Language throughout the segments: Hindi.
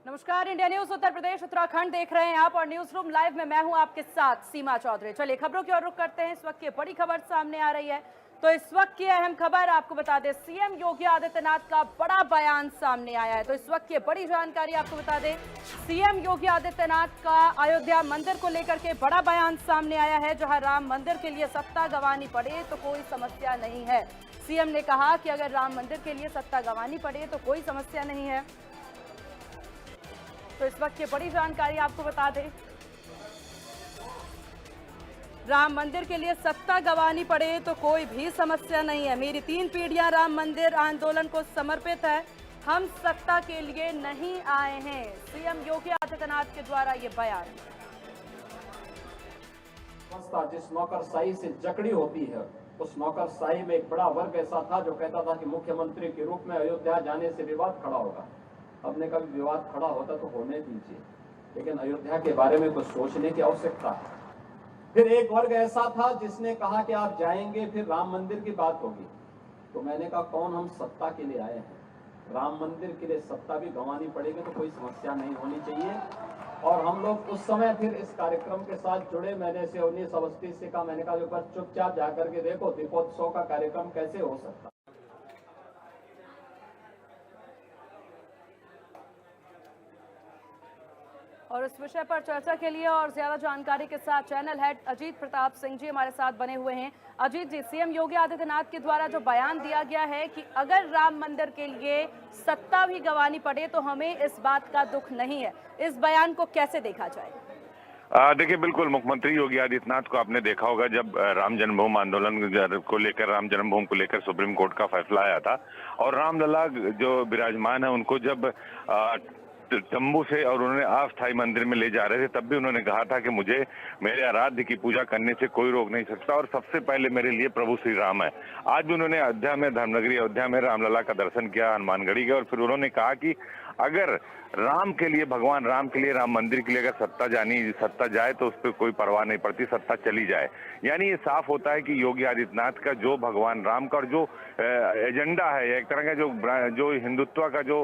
नमस्कार, इंडिया न्यूज उत्तर प्रदेश उत्तराखंड देख रहे हैं आप और न्यूज रूम लाइव में मैं हूं आपके साथ सीमा चौधरी। चलिए खबरों की ओर रुख करते हैं। इस वक्त की बड़ी खबर सामने आ रही है, तो इस वक्त की अहम खबर आपको बता दें, सीएम योगी आदित्यनाथ का बड़ा बयान सामने आया है। तो इस वक्त की बड़ी जानकारी आपको बता दें, सीएम योगी आदित्यनाथ का अयोध्या मंदिर को लेकर के बड़ा बयान सामने आया है। जहां राम मंदिर के लिए सत्ता गंवानी पड़े तो कोई समस्या नहीं है। सीएम ने कहा कि अगर राम मंदिर के लिए सत्ता गंवानी पड़े तो कोई समस्या नहीं है। तो इस वक्त की बड़ी जानकारी आपको बता दें, राम मंदिर के लिए सत्ता गंवानी पड़े तो कोई भी समस्या नहीं है। मेरी 3 पीढ़ियां राम मंदिर आंदोलन को समर्पित है, हम सत्ता के लिए नहीं आए हैं। सीएम योगी आदित्यनाथ के द्वारा ये बयान। जिस नौकरशाही से जकड़ी होती है, उस नौकरशाही में एक बड़ा वर्ग ऐसा था जो कहता था कि मुख्यमंत्री के रूप में अयोध्या जाने से विवाद खड़ा होगा। हमने कभी विवाद खड़ा होता तो होने दीजिए, लेकिन अयोध्या के बारे में कुछ सोचने की आवश्यकता है। फिर एक वर्ग ऐसा था जिसने कहा कि आप जाएंगे फिर राम मंदिर की बात होगी। तो मैंने कहा कौन हम सत्ता के लिए आए हैं, राम मंदिर के लिए सत्ता भी गंवानी पड़ेगी तो कोई समस्या नहीं होनी चाहिए। और हम लोग उस समय फिर इस कार्यक्रम के साथ जुड़े। मैंने से 19 अवस्थी से कहा, मैंने कहा बस चुपचाप जाकर के देखो दीपोत्सव का कार्यक्रम कैसे हो सकता। और इस विषय पर चर्चा के लिए और ज्यादा जानकारी के साथ चैनल हेड अजीत प्रताप सिंह जी हमारे साथ बने हुए हैं। अजीत जी, सीएम योगी आदित्यनाथ के द्वारा जो बयान दिया गया है कि अगर राम मंदिर के लिए सत्ता भी गंवानी पड़े तो हमें इस बात का दुख नहीं है, इस बयान को कैसे देखा जाए? देखिए, बिल्कुल मुख्यमंत्री योगी आदित्यनाथ को आपने देखा होगा जब राम जन्मभूमि आंदोलन को लेकर, राम जन्मभूमि को लेकर सुप्रीम कोर्ट का फैसला आया था और रामलला जो विराजमान है उनको जब तंबू से और उन्होंने अस्थायी मंदिर में ले जा रहे थे, तब भी उन्होंने कहा था कि मुझे मेरे आराध्य की पूजा करने से कोई रोक नहीं सकता और सबसे पहले मेरे लिए प्रभु श्री राम है। आज भी उन्होंने अयोध्या में, धर्मनगरी अयोध्या में रामलला का दर्शन किया, हनुमानगढ़ी गए और फिर उन्होंने कहा कि अगर राम के लिए, भगवान राम के लिए, राम मंदिर के लिए अगर सत्ता जाए तो उस पर कोई परवाह नहीं पड़ती, सत्ता चली जाए। यानी ये साफ होता है कि योगी आदित्यनाथ का जो भगवान राम का और जो एजेंडा है, एक तरह का जो हिंदुत्व का जो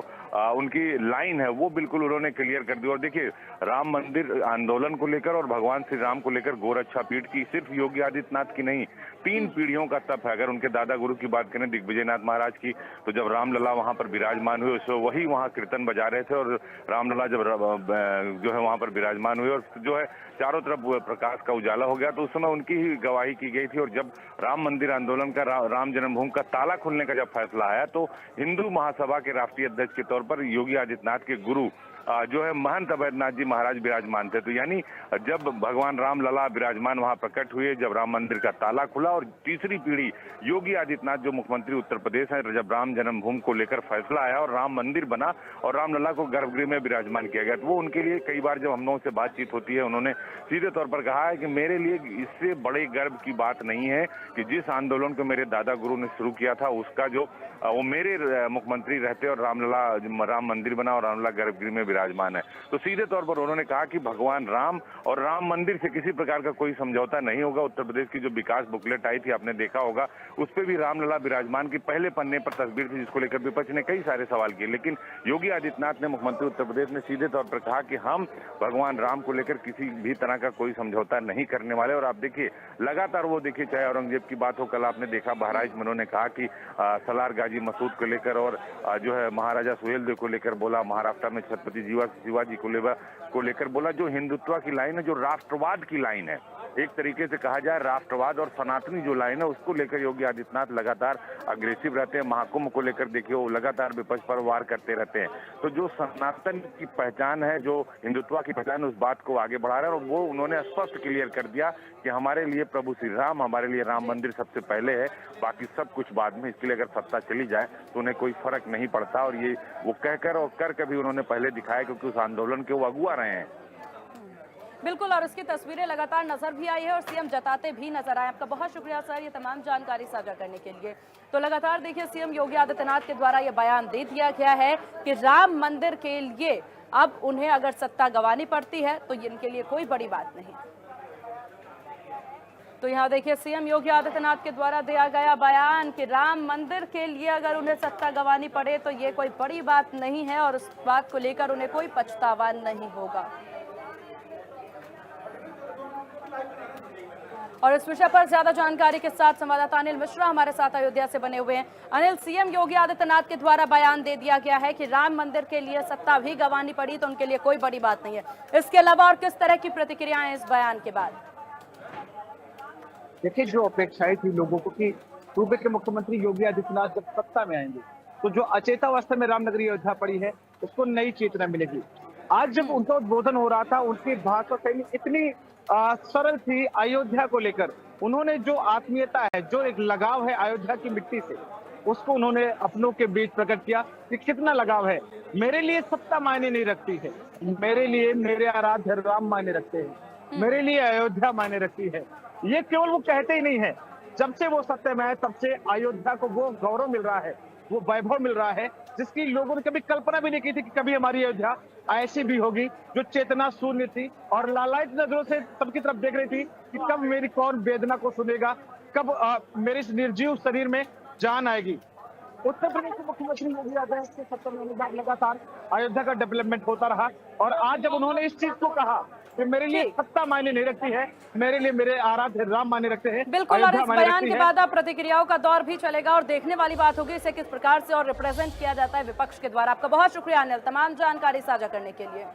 उनकी लाइन है, वो बिल्कुल उन्होंने क्लियर कर दी। और देखिए, राम मंदिर आंदोलन को लेकर और भगवान श्री राम को लेकर गोरक्षा पीठ की सिर्फ योगी आदित्यनाथ की नहीं, 3 पीढ़ियों का तप है। अगर उनके दादा गुरु की बात करें, दिग्विजयनाथ महाराज की, तो जब रामलला वहां पर विराजमान हुए उस वही वहां कीर्तन बजा रहे थे और रामलला जब जो है वहां पर विराजमान हुए और जो है चारों तरफ प्रकाश का उजाला हो गया, तो उस समय उनकी ही गवाही की गई थी। और जब राम मंदिर आंदोलन का, राम जन्मभूमि का ताला खुलने का जब फैसला आया, तो हिंदू महासभा के राष्ट्रीय अध्यक्ष के तौर पर योगी आदित्यनाथ के गुरु जो है महंत अवैधनाथ जी महाराज विराजमान थे। तो यानी जब भगवान रामलला विराजमान वहां प्रकट हुए, जब राम मंदिर का ताला खुला और तीसरी पीढ़ी योगी आदित्यनाथ जो मुख्यमंत्री उत्तर प्रदेश है, जब राम जन्मभूमि को लेकर फैसला आया और राम मंदिर बना और रामलला को गर्भगृह में विराजमान किया गया, तो वो उनके लिए कई बार जब हम लोगों से बातचीत होती है, उन्होंने सीधे तौर पर कहा है कि मेरे लिए इससे बड़े गर्व की बात नहीं है कि जिस आंदोलन को मेरे दादा गुरु ने शुरू किया था उसका जो वो मेरे मुख्यमंत्री रहते और राम मंदिर बना और रामलला गर्भगृह में विराजमान है। तो सीधे तौर पर उन्होंने कहा कि भगवान राम और राम मंदिर से किसी प्रकार का कोई समझौता नहीं होगा। उत्तर प्रदेश की जो विकास बुकलेट आई थी, आपने देखा होगा, उस पर भी रामलला विराजमान की पहले पन्ने पर तस्वीर थी, जिसको लेकर विपक्ष ने कई सारे सवाल किए। लेकिन योगी आदित्यनाथ ने, मुख्यमंत्री उत्तर प्रदेश ने सीधे तौर पर कहा कि हम भगवान राम को लेकर किसी भी तरह का कोई समझौता नहीं करने वाले। और आप देखिए लगातार वो देखिए, चाहे औरंगजेब की बात हो, कल आपने देखा बहराइच में उन्होंने कहा कि सलार गाजी मसूद को लेकर और जो है महाराजा सुहेलदेव को लेकर बोला, महाराष्ट्र में छत्रपति शिवाजी को लेकर बोला। जो हिंदुत्व की लाइन है, जो राष्ट्रवाद की लाइन है, एक तरीके से कहा जाए राष्ट्रवाद और सनातनी जो लाइन है, उसको लेकर योगी आदित्यनाथ लगातार अग्रेसिव रहते हैं। महाकुंभ को लेकर देखिए, वो लगातार विपक्ष पर वार करते रहते हैं। तो जो सनातन की पहचान है, जो हिंदुत्व की पहचान, उस बात को आगे बढ़ा रहे हैं और वो उन्होंने स्पष्ट क्लियर कर दिया कि हमारे लिए प्रभु श्री राम, हमारे लिए राम मंदिर सबसे पहले है, बाकी सब कुछ बाद में। इसके लिए अगर सत्ता चली जाए तो उन्हें कोई फर्क नहीं पड़ता। और ये वो कहकर और कर भी उन्होंने पहले दिखाया, क्योंकि उस आंदोलन के वो अगुआ रहे हैं। बिल्कुल, और इसकी तस्वीरें लगातार नजर भी आई है और सीएम जताते भी नजर आए। आपका बहुत शुक्रिया सर, ये तमाम जानकारी साझा करने के लिए। तो लगातार देखिए, सीएम योगी आदित्यनाथ के द्वारा ये बयान दे दिया गया है कि राम मंदिर के लिए अब उन्हें अगर सत्ता गंवानी पड़ती है तो इनके लिए कोई बड़ी बात नहीं। तो यहाँ देखिए सीएम योगी आदित्यनाथ के द्वारा दिया गया बयान कि राम मंदिर के लिए अगर उन्हें सत्ता गंवानी पड़े तो ये कोई बड़ी बात नहीं है और उस बात को लेकर उन्हें कोई पछतावा नहीं होगा। और इस विषय पर ज्यादा जानकारी के साथ संवाददाता अनिल मिश्रा हमारे साथ अयोध्या से बने हुए हैं। अनिल, सीएम योगी आदित्यनाथ के द्वारा बयान दे दिया गया है कि राम मंदिर के लिए सत्ता भी गंवानी पड़ी तो उनके लिए कोई बड़ी बात नहीं है। इसके अलावा और किस तरह की प्रतिक्रियाएं इस बयान के बाद? देखिए, जो अपेक्षाएं थी लोगों को कि सूबे के मुख्यमंत्री योगी आदित्यनाथ जब सत्ता में आएंगे तो जो अचेतावस्था में रामनगरी अयोध्या पड़ी है उसको नई चेतना मिलेगी। आज जब उनका उद्बोधन हो रहा था, उनकी भाषा शैली इतनी सरल थी अयोध्या को लेकर। उन्होंने जो आत्मीयता है, जो एक लगाव है अयोध्या की मिट्टी से, उसको उन्होंने अपनों के बीच प्रकट किया कि कितना लगाव है। मेरे लिए सत्ता मायने नहीं रखती है, मेरे लिए मेरे आराध्य राम मायने रखते हैं, मेरे लिए अयोध्या मायने रखती है। ये केवल वो कहते ही नहीं है, जब से वो सत्ता में आए तब से अयोध्या को वो गौरव मिल रहा है, वो वैभव मिल रहा है जिसकी लोगों ने कभी कल्पना भी नहीं की थी कि कभी हमारी अयोध्या ऐसी भी होगी, जो चेतना शून्य थी और लालायित नजरों से सबकी तरफ देख रही थी कि कब मेरी कौन वेदना को सुनेगा, कब मेरे इस निर्जीव शरीर में जान आएगी। उत्तर प्रदेश के मुख्यमंत्री योगी आदित्यनाथ के 70 महीने बाद लगातार अयोध्या का डेवलपमेंट होता रहा और आज जब उन्होंने इस चीज को कहा कि मेरे लिए सत्ता मायने नहीं रखती है, मेरे लिए मेरे आराध्य राम मायने रखते हैं। बिल्कुल, और इस बयान के बाद अब प्रतिक्रियाओं का दौर भी चलेगा और देखने वाली बात होगी इसे किस प्रकार से और रिप्रेजेंट किया जाता है विपक्ष के द्वारा। आपका बहुत शुक्रिया अनिल, तमाम जानकारी साझा करने के लिए।